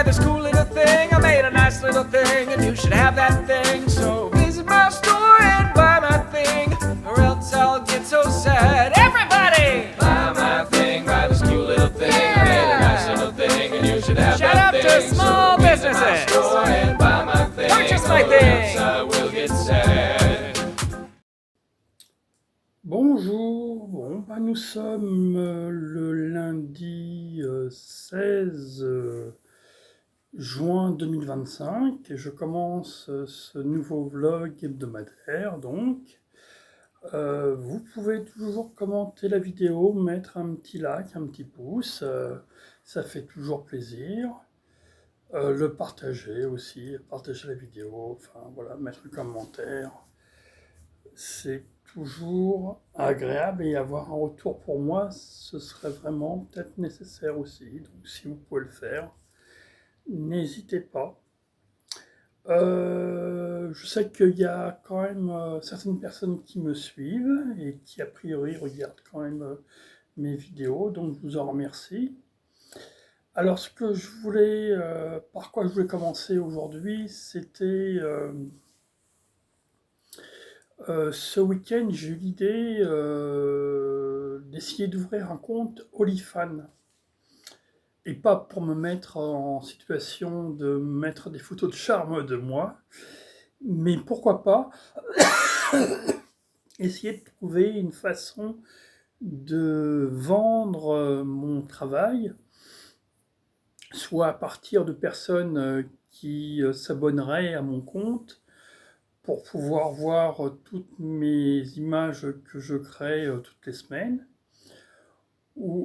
by this cool little thing. I made a nice little thing, and you should have that thing. So visit my store and buy my thing, or else I'll get so sad. Everybody! Buy my thing, buy this cool little thing. Yeah. I made a nice little thing, and you should have Shout that out thing. to small so businesses. Visit my store and buy my thing, Purchase my or thing. else I will get sad. Bonjour, nous sommes le lundi 16 juin 2025 et je commence ce nouveau vlog hebdomadaire. Donc, vous pouvez toujours commenter la vidéo, mettre un petit like, un petit pouce, ça fait toujours plaisir. Le partager aussi, partager la vidéo, enfin voilà, mettre un commentaire. C'est toujours agréable et avoir un retour pour moi, ce serait vraiment peut-être nécessaire aussi. Donc si vous pouvez le faire, n'hésitez pas. Je sais qu'il y a quand même certaines personnes qui me suivent et qui a priori regardent quand même mes vidéos, donc je vous en remercie. Alors ce que je voulais, par quoi je voulais commencer aujourd'hui, c'était... ce week-end, j'ai eu l'idée d'essayer d'ouvrir un compte OnlyFans. Et pas pour me mettre en situation de mettre des photos de charme de moi, mais pourquoi pas essayer de trouver une façon de vendre mon travail, soit à partir de personnes qui s'abonneraient à mon compte, pour pouvoir voir toutes mes images que je crée toutes les semaines,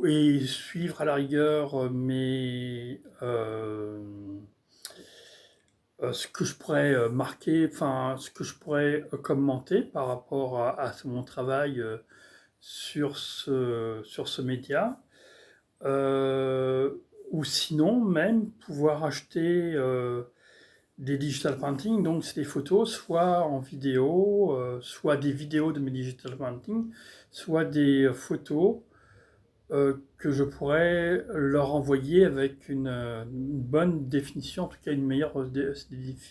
et suivre à la rigueur ce que je pourrais marquer, enfin ce que je pourrais commenter par rapport à mon travail sur ce média, ou sinon même pouvoir acheter des digital painting, donc c'est des photos soit en vidéo, soit des vidéos de mes digital painting, soit des photos que je pourrais leur envoyer avec une bonne définition, en tout cas une meilleure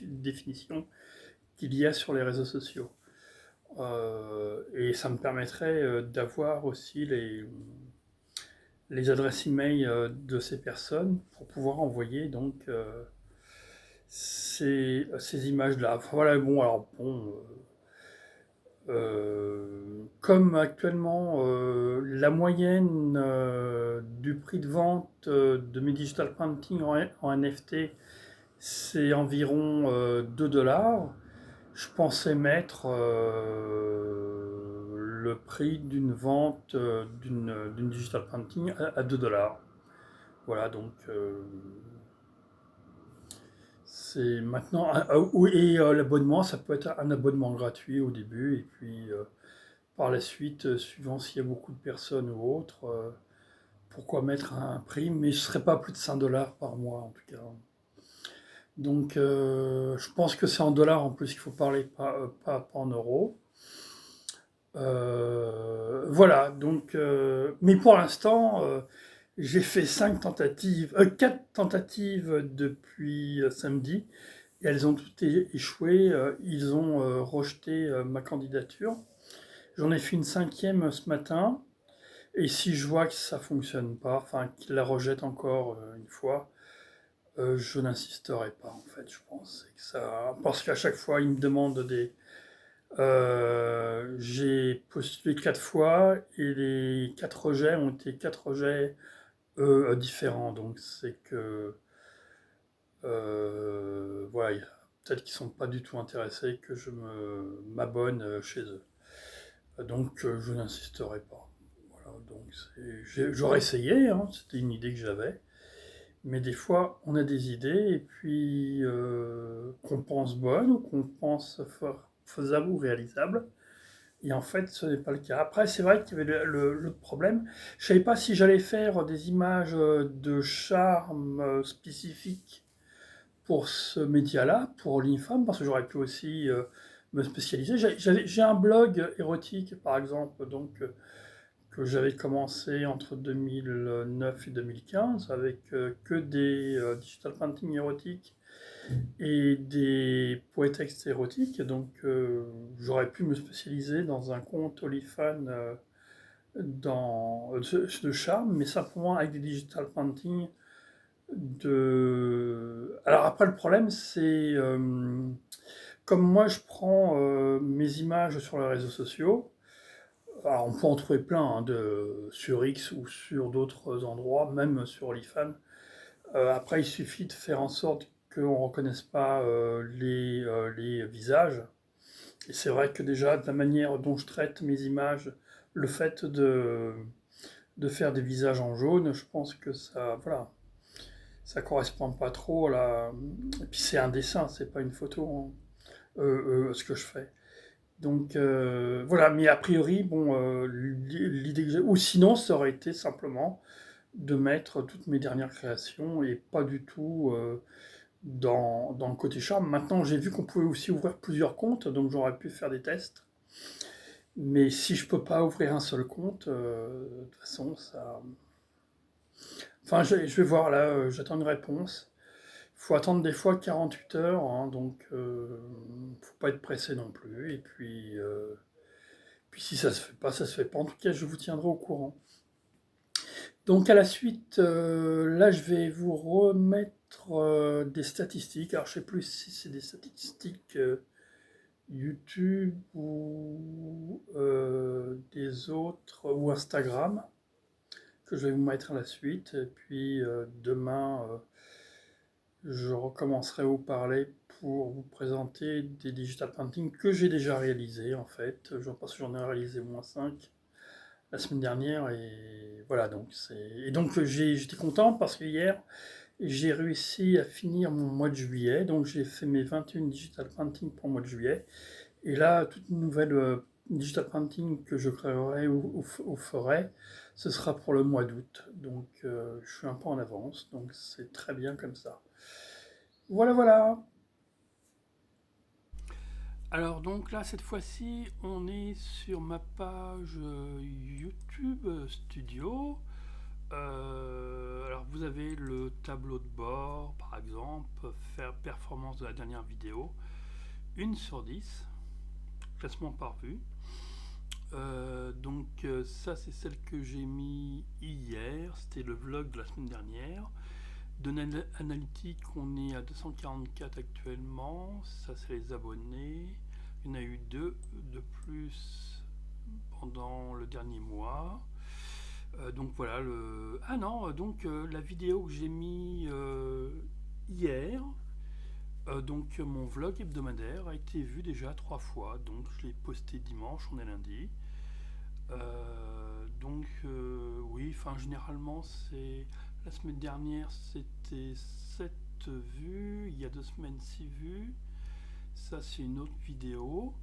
définition qu'il y a sur les réseaux sociaux. Et ça me permettrait d'avoir aussi les adresses email de ces personnes pour pouvoir envoyer donc ces images-là. Enfin, voilà, bon, alors bon, comme actuellement la moyenne du prix de vente de mes digital painting en NFT, c'est environ 2 $, je pensais mettre le prix d'une vente d'une digital painting à 2 $. Voilà, donc c'est maintenant, l'abonnement, ça peut être un abonnement gratuit au début, et puis par la suite, suivant s'il y a beaucoup de personnes ou autres, pourquoi mettre un prix, mais ce ne serait pas plus de 5 $ par mois en tout cas. Donc je pense que c'est en dollars en plus qu'il faut parler, pas en euros. Voilà, donc, mais pour l'instant, j'ai fait 4 tentatives depuis samedi, et elles ont toutes échoué. Ils ont rejeté ma candidature. J'en ai fait une 5e ce matin, et si je vois que ça fonctionne pas, enfin qu'ils la rejettent encore une fois, je n'insisterai pas en fait, je pense. Parce qu'à chaque fois, ils me demandent des... j'ai postulé 4 fois, et les 4 rejets ont été 4 rejets différents, donc c'est que voilà, peut-être qu'ils sont pas du tout intéressés que je m'abonne chez eux, donc je n'insisterai pas. Voilà, donc j'aurais essayé, hein, c'était une idée que j'avais, mais des fois on a des idées et puis qu'on pense bonnes ou qu'on pense faisables ou réalisables. Et en fait, ce n'est pas le cas. Après, c'est vrai qu'il y avait le problème. Je ne savais pas si j'allais faire des images de charme spécifiques pour ce média-là, pour OnlyFans, parce que j'aurais pu aussi me spécialiser. J'ai un blog érotique, par exemple, donc que j'avais commencé entre 2009 et 2015 avec que des digital painting érotiques et des poétextes érotiques. Donc j'aurais pu me spécialiser dans un compte OnlyFans de charme, mais simplement avec des digital painting de... Alors après, le problème, c'est comme moi, je prends mes images sur les réseaux sociaux. Alors, on peut en trouver plein hein, sur X ou sur d'autres endroits, même sur OnlyFans. Après, il suffit de faire en sorte qu'on ne reconnaisse pas les visages. Et c'est vrai que déjà, de la manière dont je traite mes images, le fait de faire des visages en jaune, je pense que ça, voilà, ça correspond pas trop là. Et puis c'est un dessin, c'est pas une photo, hein, ce que je fais. Donc voilà, mais a priori, bon, l'idée que j'ai, ou sinon, ça aurait été simplement de mettre toutes mes dernières créations et pas du tout dans le côté charme. Maintenant, j'ai vu qu'on pouvait aussi ouvrir plusieurs comptes, donc j'aurais pu faire des tests. Mais si je peux pas ouvrir un seul compte, de toute façon, ça. Enfin, je vais voir là, j'attends une réponse. Il faut attendre des fois 48 heures, hein, donc faut pas être pressé non plus. Et puis si ça se fait pas, ça se fait pas. En tout cas, je vous tiendrai au courant. Donc à la suite, là, je vais vous remettre des statistiques. Alors, je sais plus si c'est des statistiques YouTube ou des autres, ou Instagram, que je vais vous mettre à la suite. Et puis demain, je recommencerai à vous parler pour vous présenter des digital paintings que j'ai déjà réalisés en fait. Je pense que j'en ai réalisé moins 5 la semaine dernière et voilà donc j'étais content parce que hier j'ai réussi à finir mon mois de juillet, donc j'ai fait mes 21 digital paintings pour le mois de juillet et là toute une nouvelle digital painting que je créerai ou ferai, ce sera pour le mois d'août, donc je suis un peu en avance, donc c'est très bien comme ça. Voilà, voilà. Alors donc là, cette fois-ci, on est sur ma page YouTube Studio. Alors vous avez le tableau de bord, par exemple, faire performance de la dernière vidéo, 1/10, classement par vue. Donc ça c'est celle que j'ai mis hier, c'était le vlog de la semaine dernière. Données analytiques, on est à 244 actuellement, ça c'est les abonnés. Il y en a eu 2 de plus pendant le dernier mois. Donc voilà, la vidéo que j'ai mis hier, donc mon vlog hebdomadaire a été vu déjà 3 fois, donc je l'ai posté dimanche, on est lundi. Oui, enfin généralement c'est la semaine dernière c'était 7 vues, il y a 2 semaines 6 vues. Ça c'est une autre vidéo.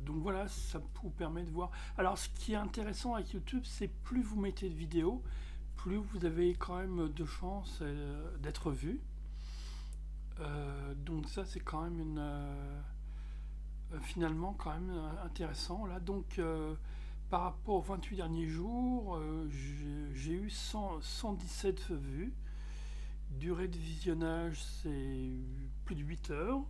Donc voilà, ça vous permet de voir. Alors ce qui est intéressant avec YouTube, c'est plus vous mettez de vidéos, plus vous avez quand même de chances d'être vu. Donc ça c'est quand même finalement quand même intéressant là. Donc par rapport aux 28 derniers jours, j'ai eu 117 vues. Durée de visionnage, c'est plus de 8 heures.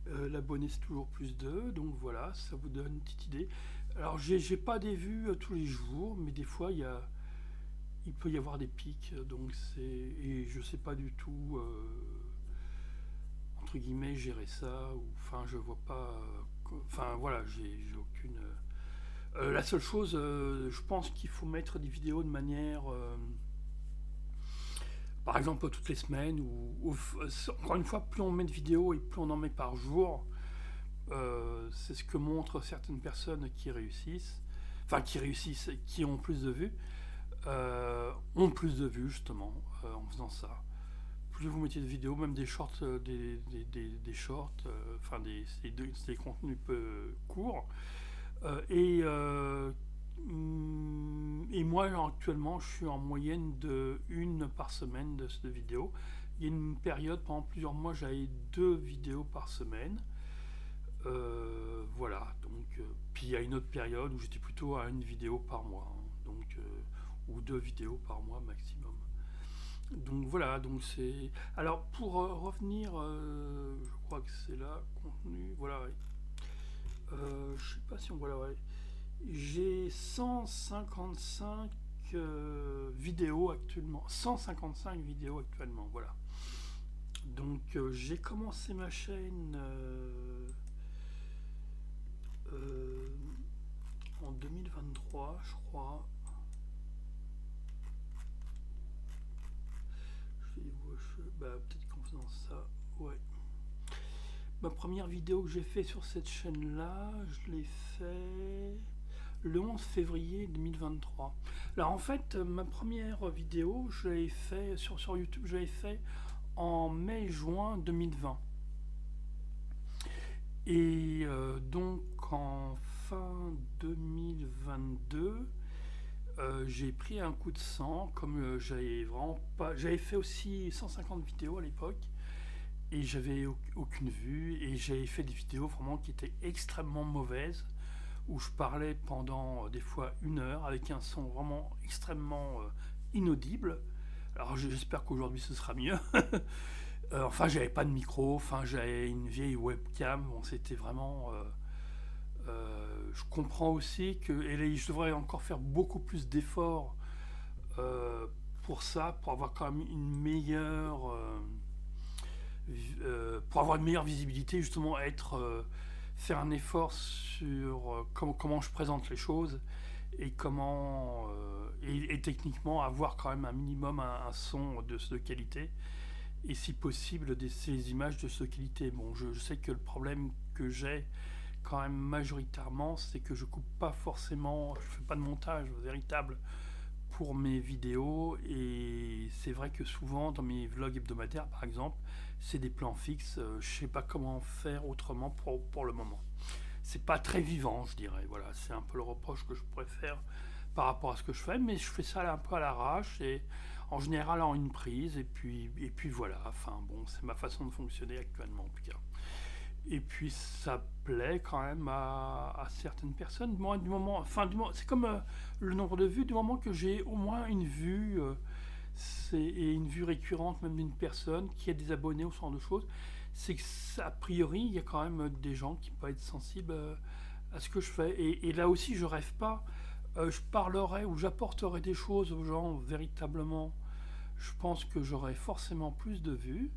L'abonné, c'est toujours plus 2. Donc voilà, ça vous donne une petite idée. Alors, j'ai pas des vues tous les jours, mais des fois, il peut y avoir des pics. Donc et je sais pas du tout, entre guillemets, gérer ça. Enfin, je vois pas. Enfin, voilà, j'ai aucune. La seule chose, je pense qu'il faut mettre des vidéos de manière, par exemple, toutes les semaines, encore une fois, plus on met de vidéos et plus on en met par jour, c'est ce que montrent certaines personnes qui réussissent, qui ont plus de vues, justement en faisant ça. Plus vous mettez de vidéos, même des shorts, des shorts, c'est des contenus peu courts. Et moi actuellement je suis en moyenne de 1 par semaine de vidéos. Il y a une période pendant plusieurs mois j'avais 2 vidéos par semaine. Voilà, donc, puis il y a une autre période où j'étais plutôt à une vidéo par mois, hein, donc, ou 2 vidéos par mois maximum. Donc voilà, donc c'est. Alors pour revenir, je crois que c'est là, contenu, voilà, ouais. Je sais pas si on voit là, ouais. J'ai 155 vidéos actuellement. 155 vidéos actuellement, voilà. Donc j'ai commencé ma chaîne euh, en 2023, je crois. Peut-être qu'en faisant ça, ouais. Ma première vidéo que j'ai fait sur cette chaîne-là, je l'ai fait le 11 février 2023. Alors en fait, ma première vidéo, je l'ai fait sur YouTube, je l'ai fait en mai-juin 2020. Et donc en fin 2022, j'ai pris un coup de sang, comme j'avais vraiment pas. J'avais fait aussi 150 vidéos à l'époque, et j'avais aucune vue, et j'avais fait des vidéos vraiment qui étaient extrêmement mauvaises, où je parlais pendant des fois 1 heure avec un son vraiment extrêmement inaudible. Alors j'espère qu'aujourd'hui ce sera mieux. Enfin, j'avais pas de micro, enfin j'avais une vieille webcam, bon, c'était vraiment. Je comprends aussi que et je devrais encore faire beaucoup plus d'efforts euh, pour ça, pour avoir quand même une meilleure, pour avoir une meilleure visibilité, justement faire un effort sur comment je présente les choses et comment et techniquement avoir quand même un minimum un son de qualité et si possible ces images de cette qualité. Bon, je sais que le problème que j'ai quand même majoritairement, c'est que je coupe pas forcément, je fais pas de montage véritable pour mes vidéos, et c'est vrai que souvent dans mes vlogs hebdomadaires par exemple, c'est des plans fixes, je sais pas comment faire autrement pour le moment. C'est pas très vivant, je dirais, voilà, c'est un peu le reproche que je pourrais faire par rapport à ce que je fais, mais je fais ça un peu à l'arrache et en général en une prise, et puis voilà, enfin bon, c'est ma façon de fonctionner actuellement en tout cas. Et puis ça plaît quand même à certaines personnes. Moi, c'est comme le nombre de vues, du moment que j'ai au moins une vue, et une vue récurrente même d'une personne qui a des abonnés ou ce genre de choses, c'est que a priori il y a quand même des gens qui peuvent être sensibles à ce que je fais. Et là aussi je rêve pas, je parlerai ou j'apporterai des choses aux gens véritablement. Je pense que j'aurai forcément plus de vues.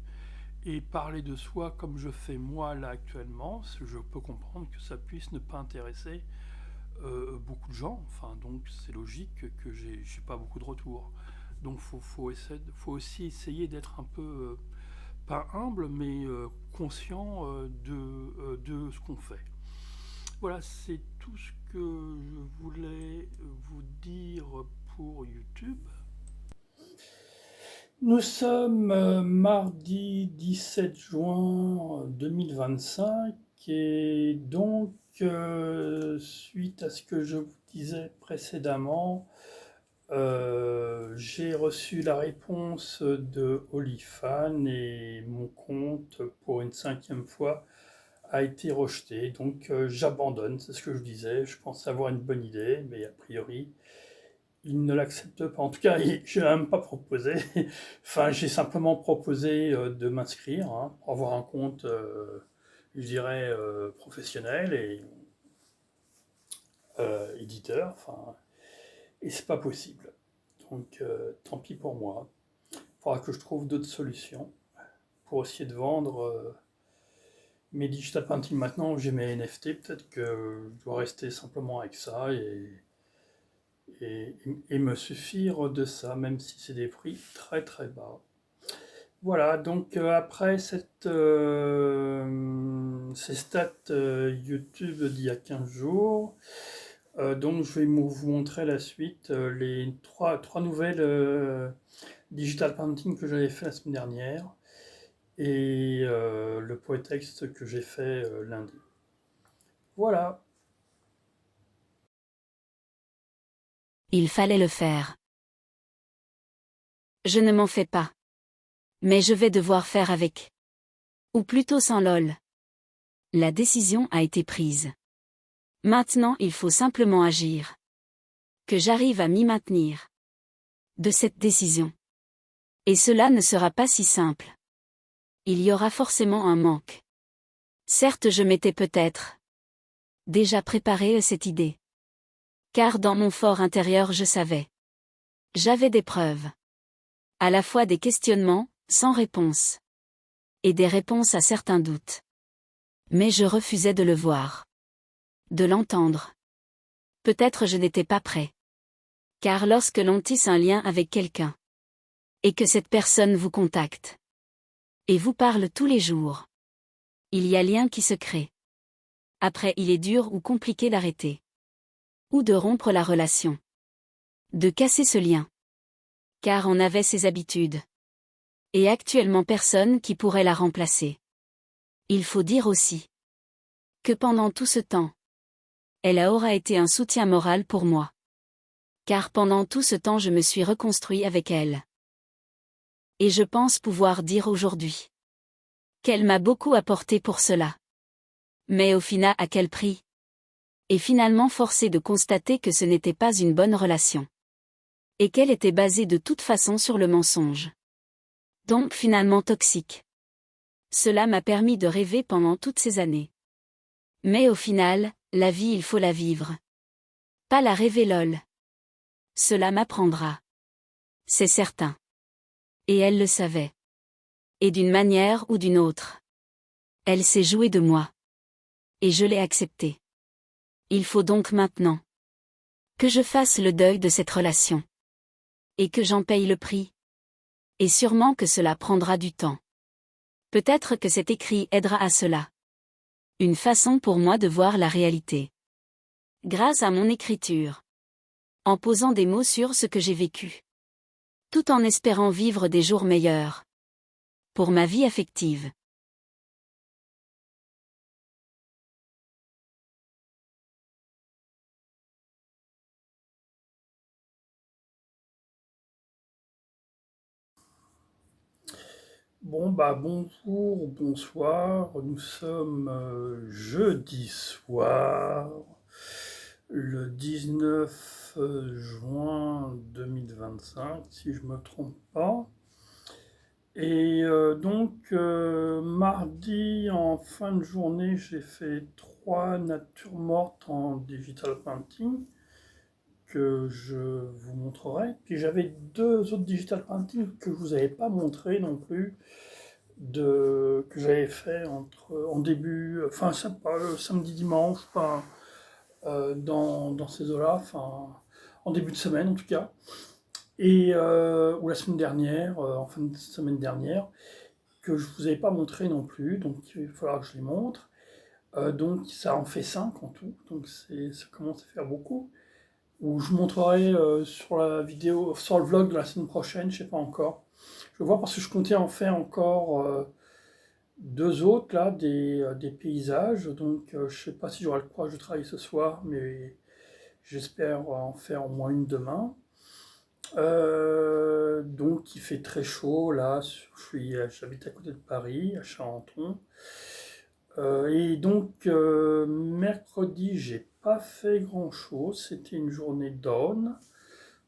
Et parler de soi comme je fais moi là actuellement, je peux comprendre que ça puisse ne pas intéresser beaucoup de gens. Enfin, donc c'est logique que j'ai pas beaucoup de retours. Donc faut aussi essayer d'être un peu, pas humble, mais conscient de ce qu'on fait. Voilà, c'est tout ce que je voulais vous dire pour YouTube. Nous sommes mardi 17 juin 2025 et donc suite à ce que je vous disais précédemment, j'ai reçu la réponse de Olifan et mon compte pour une 5e fois a été rejeté. Donc j'abandonne, c'est ce que je disais. Je pense avoir une bonne idée, mais a priori il ne l'accepte pas. En tout cas, je n'ai même pas proposé. Enfin, j'ai simplement proposé de m'inscrire pour avoir un compte, je dirais, professionnel et éditeur. Enfin, et c'est pas possible. Donc, tant pis pour moi. Il faudra que je trouve d'autres solutions pour essayer de vendre mes digital painting. Maintenant, j'ai mes NFT. Peut-être que je dois rester simplement avec ça et me suffire de ça, même si c'est des prix très très bas. Voilà, donc après ces stats YouTube d'il y a 15 jours, donc je vais vous montrer la suite, les trois nouvelles digital painting que j'avais fait la semaine dernière et le poétexte que j'ai fait lundi. Voilà. Il fallait le faire. Je ne m'en fais pas. Mais je vais devoir faire avec. Ou plutôt sans lol. La décision a été prise. Maintenant il faut simplement agir. Que j'arrive à m'y maintenir. De cette décision. Et cela ne sera pas si simple. Il y aura forcément un manque. Certes, je m'étais peut-être déjà préparé à cette idée. Car dans mon fort intérieur je savais. J'avais des preuves. À la fois des questionnements, sans réponse. Et des réponses à certains doutes. Mais je refusais de le voir. De l'entendre. Peut-être je n'étais pas prêt. Car lorsque l'on tisse un lien avec quelqu'un, et que cette personne vous contacte, et vous parle tous les jours, il y a lien qui se crée. Après, il est dur ou compliqué d'arrêter. Ou de rompre la relation. De casser ce lien. Car on avait ses habitudes. Et actuellement personne qui pourrait la remplacer. Il faut dire aussi que pendant tout ce temps, elle aura été un soutien moral pour moi. Car pendant tout ce temps je me suis reconstruit avec elle. Et je pense pouvoir dire aujourd'hui qu'elle m'a beaucoup apporté pour cela. Mais au final, à quel prix? Et finalement forcé de constater que ce n'était pas une bonne relation. Et qu'elle était basée de toute façon sur le mensonge. Donc finalement toxique. Cela m'a permis de rêver pendant toutes ces années. Mais au final, la vie il faut la vivre. Pas la rêver lol. Cela m'apprendra. C'est certain. Et elle le savait. Et d'une manière ou d'une autre. Elle s'est jouée de moi. Et je l'ai accepté. Il faut donc maintenant que je fasse le deuil de cette relation. Et que j'en paye le prix. Et sûrement que cela prendra du temps. Peut-être que cet écrit aidera à cela. Une façon pour moi de voir la réalité. Grâce à mon écriture. En posant des mots sur ce que j'ai vécu. Tout en espérant vivre des jours meilleurs. Pour ma vie affective. Bon, bah bonjour, bonsoir, nous sommes jeudi soir, le 19 juin 2025, si je me trompe pas. Et mardi, en fin de journée, j'ai fait 3 natures mortes en digital painting que je vous montrerai. Puis j'avais 2 autres digital painting que je vous avais pas montré non plus, que j'avais fait en début, enfin samedi dimanche, enfin, dans ces eaux-là, enfin en début de semaine en tout cas, et ou la semaine dernière, en fin de semaine dernière, que je vous avais pas montré non plus, donc il va falloir que je les montre. Donc ça en fait 5 en tout, donc ça commence à faire beaucoup. Où je vous montrerai sur la vidéo, sur le vlog de la semaine prochaine, je sais pas encore. Je vais voir parce que je comptais en faire encore 2 autres là, des paysages. Donc je sais pas si j'aurai le courage de travailler ce soir, mais j'espère en faire au moins une demain. Donc il fait très chaud là, j'habite à côté de Paris, à Charenton. Et donc mercredi, j'ai pas fait grand chose, c'était une journée dawn,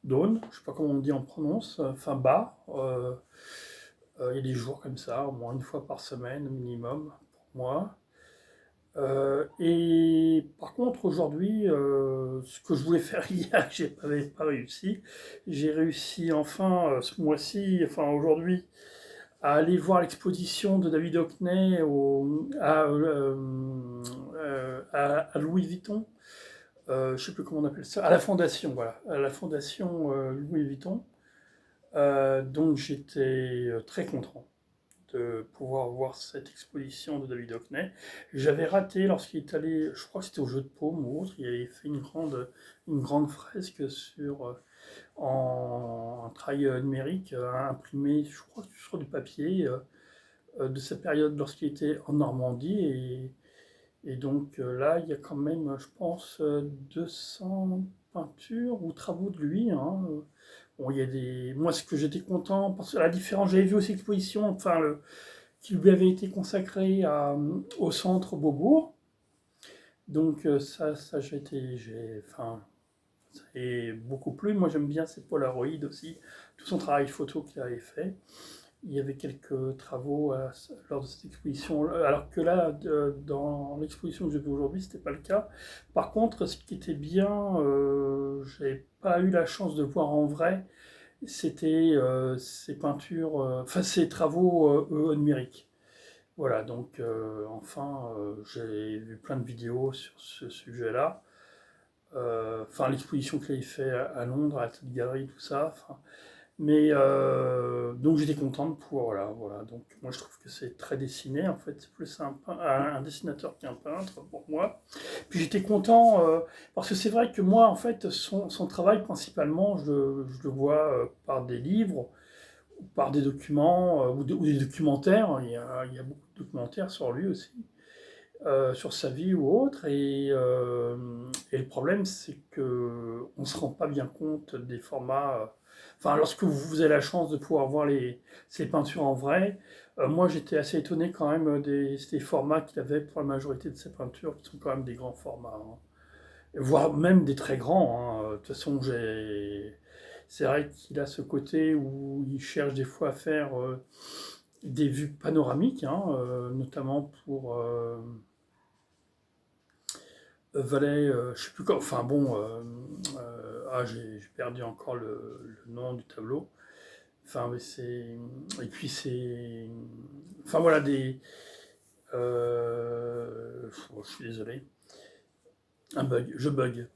je sais pas comment on dit en prononce, enfin bas. Il y a des jours comme ça, au moins une fois par semaine minimum pour moi. Et par contre, aujourd'hui, ce que je voulais faire hier, j'ai pas réussi. J'ai réussi enfin ce mois-ci, enfin aujourd'hui, à aller voir l'exposition de David Hockney à Louis Vuitton. Je ne sais plus comment on appelle ça, à la Fondation, voilà, à la Fondation Louis Vuitton. Donc j'étais très content de pouvoir voir cette exposition de David Hockney. J'avais raté lorsqu'il est allé, je crois que c'était au Jeu de Paume ou autre, il avait fait une grande fresque en travail numérique, imprimé, je crois, sur du papier, de cette période lorsqu'il était en Normandie. Et donc là, il y a quand même, je pense, 200 peintures ou travaux de lui, hein. Bon, il y a des... Moi, ce que j'étais content, parce que la différence, j'avais vu aussi l'exposition, enfin, qui lui avait été consacré au centre Beaubourg. Donc ça enfin, ça a beaucoup plu. Moi j'aime bien ces Polaroids aussi, tout son travail photo qu'il avait fait. Il y avait quelques travaux lors de cette exposition, alors que là, dans l'exposition que j'ai vue aujourd'hui, c'était pas le cas. Par contre, ce qui était bien, j'ai pas eu la chance de voir en vrai, c'était ces peintures, enfin ces travaux numériques. Voilà, donc enfin, j'ai vu plein de vidéos sur ce sujet-là. Enfin, l'exposition qu'il avait fait à Londres, à la Tate Gallery, tout ça. Enfin, mais donc j'étais content de pouvoir, voilà. Donc moi je trouve que c'est très dessiné, en fait, c'est plus un dessinateur qu'un peintre pour moi. Puis j'étais content, parce que c'est vrai que moi, en fait, son travail principalement, je le vois par des livres, ou par des documents, ou des documentaires. Il y a beaucoup de documentaires sur lui aussi, sur sa vie ou autre. Et le problème, c'est que on se rend pas bien compte des formats. Enfin, lorsque vous avez la chance de pouvoir voir ces peintures en vrai, moi j'étais assez étonné quand même des formats qu'il avait pour la majorité de ses peintures, qui sont quand même des grands formats, hein. Voire même des très grands, hein. De toute façon, c'est vrai qu'il a ce côté où il cherche des fois à faire des vues panoramiques, hein, notamment pour Valais, je sais plus quoi, enfin bon, j'ai perdu encore le nom du tableau. Enfin, mais c'est. Et puis c'est. Enfin voilà, je suis désolé. Un bug, je bug.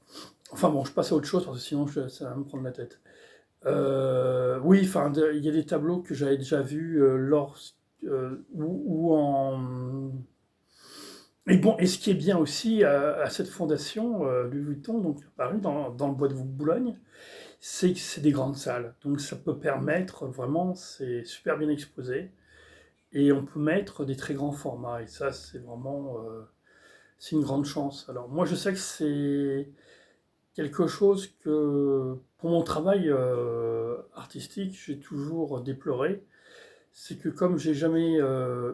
Enfin bon, je passe à autre chose parce que sinon ça va me prendre la tête. Oui, enfin, il y a des tableaux que j'avais déjà vus ou en. Et bon, et ce qui est bien aussi à cette fondation Louis Vuitton, donc à Paris, dans le bois de Boulogne, c'est que c'est des grandes salles. Donc ça peut permettre vraiment, c'est super bien exposé. Et on peut mettre des très grands formats. Et ça, c'est vraiment, c'est une grande chance. Alors moi, je sais que c'est quelque chose que, pour mon travail artistique, j'ai toujours déploré. C'est que comme j'ai jamais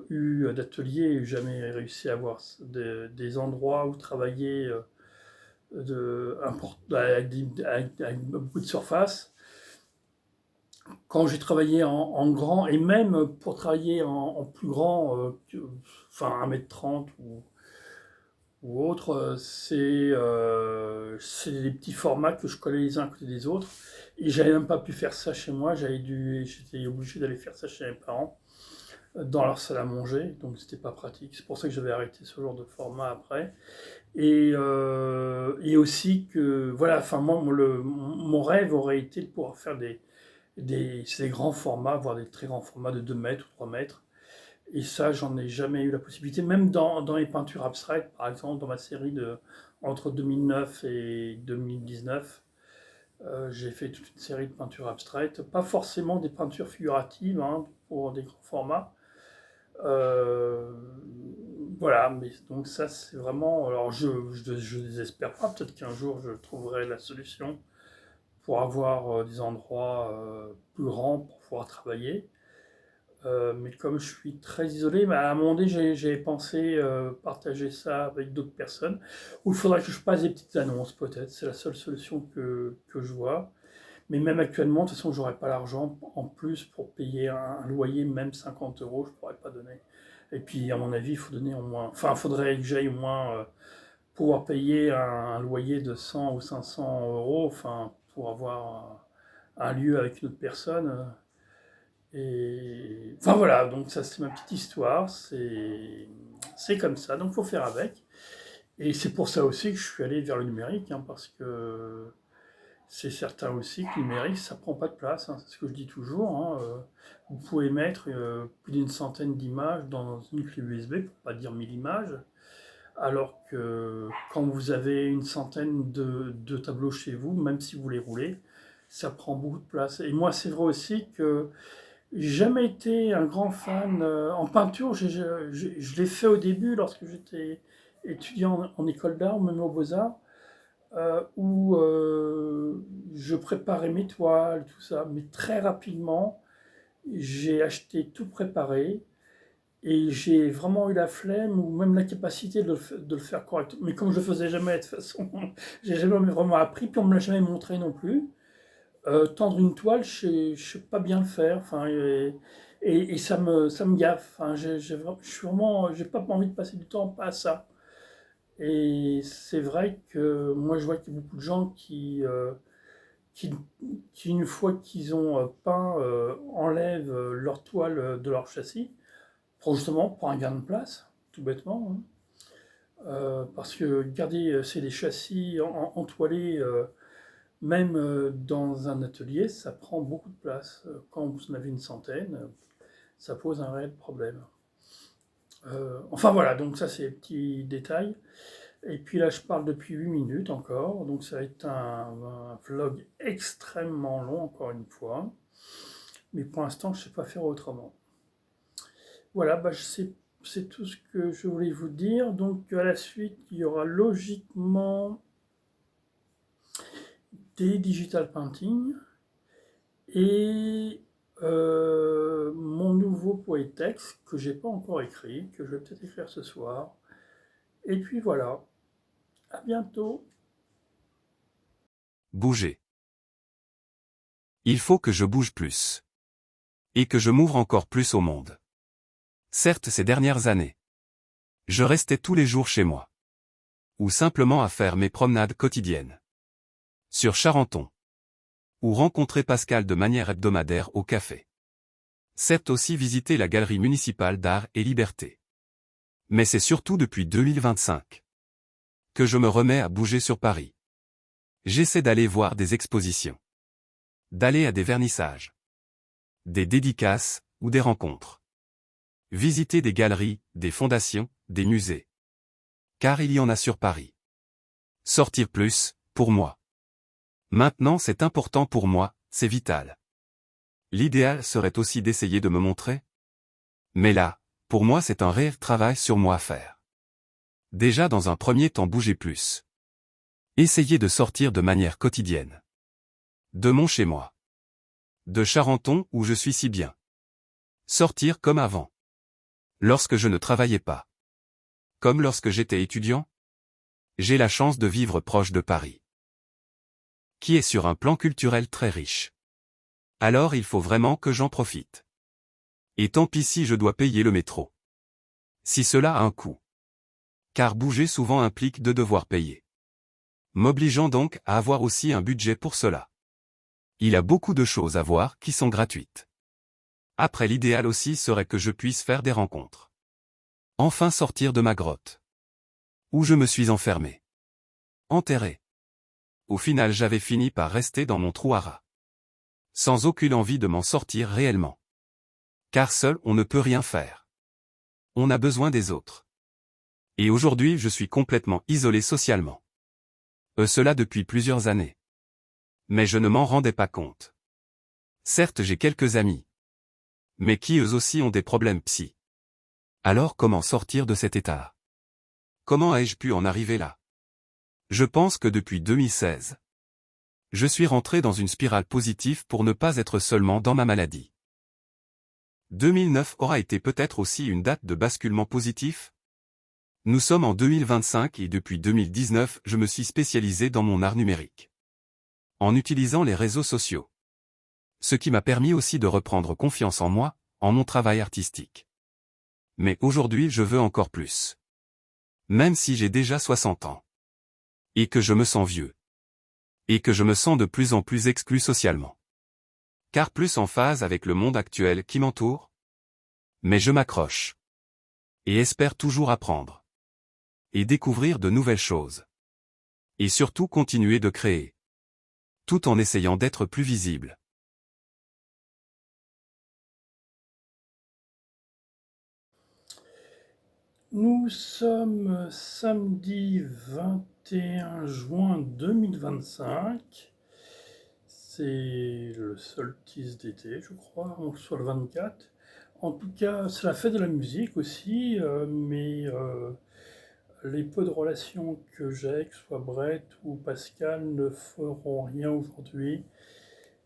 eu d'atelier, jamais réussi à avoir des endroits où travailler avec beaucoup de surface, quand j'ai travaillé en grand, et même pour travailler en plus grand, enfin 1,30 m ou autre, c'est des petits formats que je collais les uns à côté des autres. Et j'avais même pas pu faire ça chez moi, j'étais obligé d'aller faire ça chez mes parents, dans leur salle à manger, donc c'était pas pratique. C'est pour ça que j'avais arrêté ce genre de format après. Et aussi que, voilà, enfin moi, mon rêve aurait été de pouvoir faire ces grands formats, voire des très grands formats de 2 mètres ou 3 mètres. Et ça, j'en ai jamais eu la possibilité. Même dans les peintures abstraites, par exemple, dans ma série entre 2009 et 2019, j'ai fait toute une série de peintures abstraites. Pas forcément des peintures figuratives, hein, pour des grands formats. Euh, voilà, mais donc ça, c'est vraiment. Alors, je désespère pas. Peut-être qu'un jour, je trouverai la solution pour avoir des endroits plus grands pour pouvoir travailler. Mais comme je suis très isolé, bah, à un moment donné, j'ai pensé partager ça avec d'autres personnes. Ou il faudrait que je passe des petites annonces, peut-être. C'est la seule solution que je vois. Mais même actuellement, de toute façon, j'aurais pas l'argent en plus pour payer un loyer, même 50 euros, je pourrais pas donner. Et puis, à mon avis, il faut donner au moins. Enfin, il faudrait que j'aille au moins pouvoir payer un loyer de 100 ou 500 euros, enfin, pour avoir un lieu avec une autre personne. Et enfin voilà, donc ça c'est ma petite histoire, c'est comme ça, donc faut faire avec. Et c'est pour ça aussi que je suis allé vers le numérique, hein, parce que c'est certain aussi que le numérique ça prend pas de place, hein, c'est ce que je dis toujours, hein, vous pouvez mettre plus d'une centaine d'images dans une clé USB, pour pas dire 1000 images, alors que quand vous avez une centaine de tableaux chez vous, même si vous les roulez, ça prend beaucoup de place. Et moi c'est vrai aussi que j'ai jamais été un grand fan en peinture. Je l'ai fait au début lorsque j'étais étudiant en école d'art, même aux Beaux-Arts, où je préparais mes toiles, tout ça. Mais très rapidement, j'ai acheté tout préparé Et j'ai vraiment eu la flemme ou même la capacité de le faire correctement. Mais comme je le faisais jamais de toute façon, j'ai jamais vraiment appris, puis on me l'a jamais montré non plus. Tendre une toile, je sais pas bien le faire. Enfin, et ça me gaffe. Enfin, je suis vraiment, j'ai pas envie de passer du temps à ça. Et c'est vrai que moi, je vois qu'il y a beaucoup de gens qui, qui une fois qu'ils ont peint, enlèvent leur toile de leur châssis, pour justement pour un gain de place, tout bêtement, hein. Parce que garder c'est des châssis entoilés, même dans un atelier, ça prend beaucoup de place. Quand vous en avez une centaine, ça pose un réel problème. Enfin voilà, donc ça c'est petit détail. Et puis là, je parle depuis 8 minutes encore, donc ça va être un vlog extrêmement long, encore une fois. Mais pour l'instant, je ne sais pas faire autrement. Voilà, bah, c'est tout ce que je voulais vous dire. Donc à la suite, il y aura logiquement des digital painting et mon nouveau poétexte que j'ai pas encore écrit, que je vais peut-être écrire ce soir. Et puis voilà, à bientôt. Bouger. Il faut que je bouge plus. Et que je m'ouvre encore plus au monde. Certes, ces dernières années, je restais tous les jours chez moi. Ou simplement à faire mes promenades quotidiennes. Sur Charenton. Ou rencontrer Pascal de manière hebdomadaire au café. Certes aussi visiter la galerie municipale d'art et liberté. Mais c'est surtout depuis 2025 que je me remets à bouger sur Paris. J'essaie d'aller voir des expositions. D'aller à des vernissages. Des dédicaces ou des rencontres. Visiter des galeries, des fondations, des musées. Car il y en a sur Paris. Sortir plus, pour moi. Maintenant c'est important pour moi, c'est vital. L'idéal serait aussi d'essayer de me montrer. Mais là, pour moi c'est un réel travail sur moi à faire. Déjà dans un premier temps bouger plus. Essayer de sortir de manière quotidienne. De mon chez moi. De Charenton où je suis si bien. Sortir comme avant. Lorsque je ne travaillais pas. Comme lorsque j'étais étudiant. J'ai la chance de vivre proche de Paris. Qui est sur un plan culturel très riche. Alors il faut vraiment que j'en profite. Et tant pis si je dois payer le métro. Si cela a un coût. Car bouger souvent implique de devoir payer. M'obligeant donc à avoir aussi un budget pour cela. Il a beaucoup de choses à voir qui sont gratuites. Après l'idéal aussi serait que je puisse faire des rencontres. Enfin sortir de ma grotte. Où je me suis enfermé. Enterré. Au final j'avais fini par rester dans mon trou à rats. Sans aucune envie de m'en sortir réellement. Car seul on ne peut rien faire. On a besoin des autres. Et aujourd'hui je suis complètement isolé socialement. Cela depuis plusieurs années. Mais je ne m'en rendais pas compte. Certes j'ai quelques amis. Mais qui eux aussi ont des problèmes psy. Alors comment sortir de cet état? Comment ai-je pu en arriver là? Je pense que depuis 2016, je suis rentré dans une spirale positive pour ne pas être seulement dans ma maladie. 2009 aura été peut-être aussi une date de basculement positif? Nous sommes en 2025 et depuis 2019 je me suis spécialisé dans mon art numérique. En utilisant les réseaux sociaux. Ce qui m'a permis aussi de reprendre confiance en moi, en mon travail artistique. Mais aujourd'hui je veux encore plus. Même si j'ai déjà 60 ans. Et que je me sens vieux. Et que je me sens de plus en plus exclu socialement. Car plus en phase avec le monde actuel qui m'entoure. Mais je m'accroche. Et espère toujours apprendre. Et découvrir de nouvelles choses. Et surtout continuer de créer. Tout en essayant d'être plus visible. Nous sommes samedi 21 juin 2025. C'est le solstice d'été, je crois, soit le 24. En tout cas, c'est la fête de la musique aussi, mais les peu de relations que j'ai, que ce soit Brett ou Pascal, ne feront rien aujourd'hui.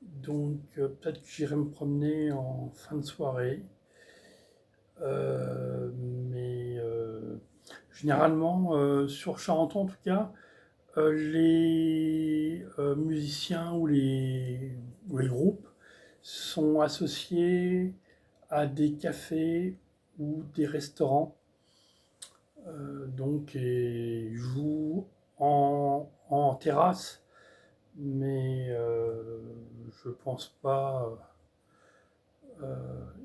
Donc peut-être que j'irai me promener en fin de soirée. Mais généralement, sur Charenton en tout cas, les musiciens ou les groupes sont associés à des cafés ou des restaurants, donc et jouent en terrasse, mais je pense pas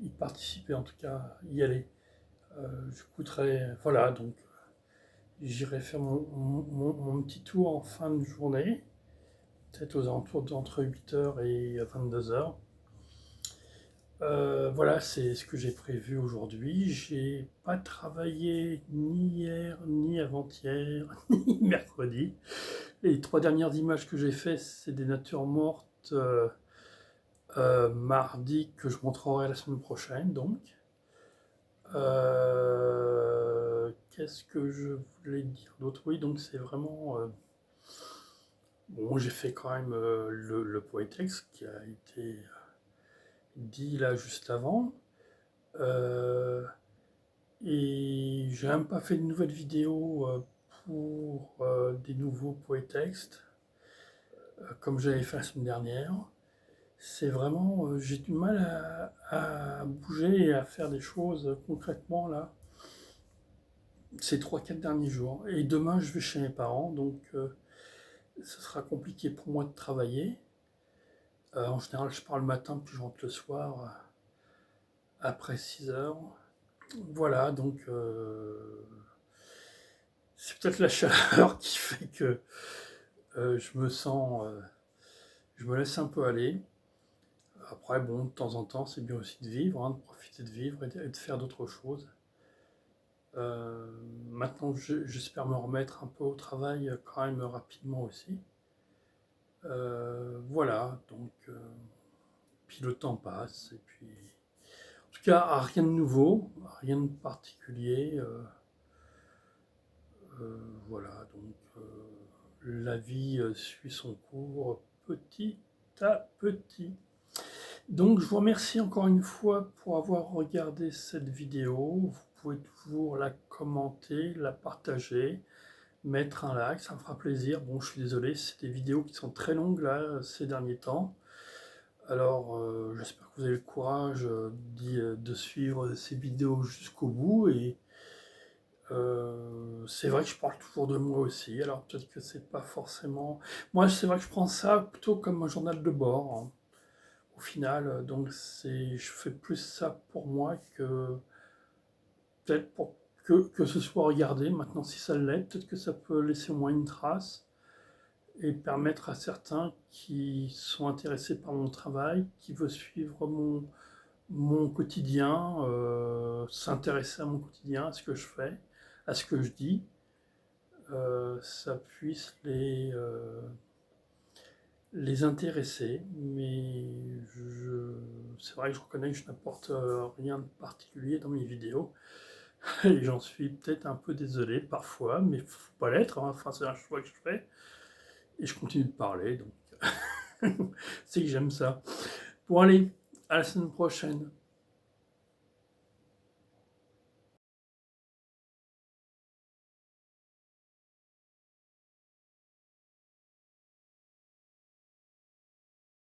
y participer, en tout cas y aller. J'écouterai, voilà, donc j'irai faire mon petit tour en fin de journée, peut-être aux alentours d'entre 8h et 22h. Voilà, c'est ce que j'ai prévu aujourd'hui. J'ai pas travaillé ni hier, ni avant-hier, ni mercredi. Les 3 dernières images que j'ai faites, c'est des natures mortes mardi, que je montrerai la semaine prochaine, donc. Qu'est-ce que je voulais dire d'autre? Oui, donc c'est vraiment... bon, j'ai fait quand même le poétex qui a été dit là juste avant. Et j'ai même pas fait de nouvelles vidéos pour des nouveaux poétextes, comme j'avais fait la semaine dernière. C'est vraiment... j'ai du mal à bouger et à faire des choses concrètement là, ces 3-4 derniers jours. Et demain, je vais chez mes parents, donc ce sera compliqué pour moi de travailler. En général, je pars le matin, puis je rentre le soir après 6h. Voilà, donc c'est peut-être la chaleur qui fait que je me sens... je me laisse un peu aller. Après, bon, de temps en temps, c'est bien aussi de vivre, hein, de profiter de vivre et de faire d'autres choses. Maintenant, j'espère me remettre un peu au travail quand même rapidement aussi. Voilà, donc puis le temps passe, et puis en tout cas rien de nouveau, rien de particulier. Voilà, donc la vie suit son cours petit à petit. Donc je vous remercie encore une fois pour avoir regardé cette vidéo. Vous pouvez toujours la commenter, la partager, mettre un like, ça me fera plaisir. Bon, je suis désolé, c'est des vidéos qui sont très longues là ces derniers temps. Alors j'espère que vous avez le courage de suivre ces vidéos jusqu'au bout. Et c'est vrai que je parle toujours de moi aussi, alors peut-être que c'est pas forcément... Moi, c'est vrai que je prends ça plutôt comme un journal de bord, hein, au final. Donc je fais plus ça pour moi que peut-être pour que ce soit regardé. Maintenant, si ça l'est, peut-être que ça peut laisser au moins une trace et permettre à certains qui sont intéressés par mon travail, qui veulent suivre mon quotidien, s'intéresser à mon quotidien, à ce que je fais, à ce que je dis, ça puisse les intéresser. Mais c'est vrai que je reconnais que je n'apporte rien de particulier dans mes vidéos. Et j'en suis peut-être un peu désolé parfois, mais il ne faut pas l'être, hein. Enfin, c'est un choix que je fais. Et je continue de parler, donc c'est que j'aime ça. Bon allez, à la semaine prochaine.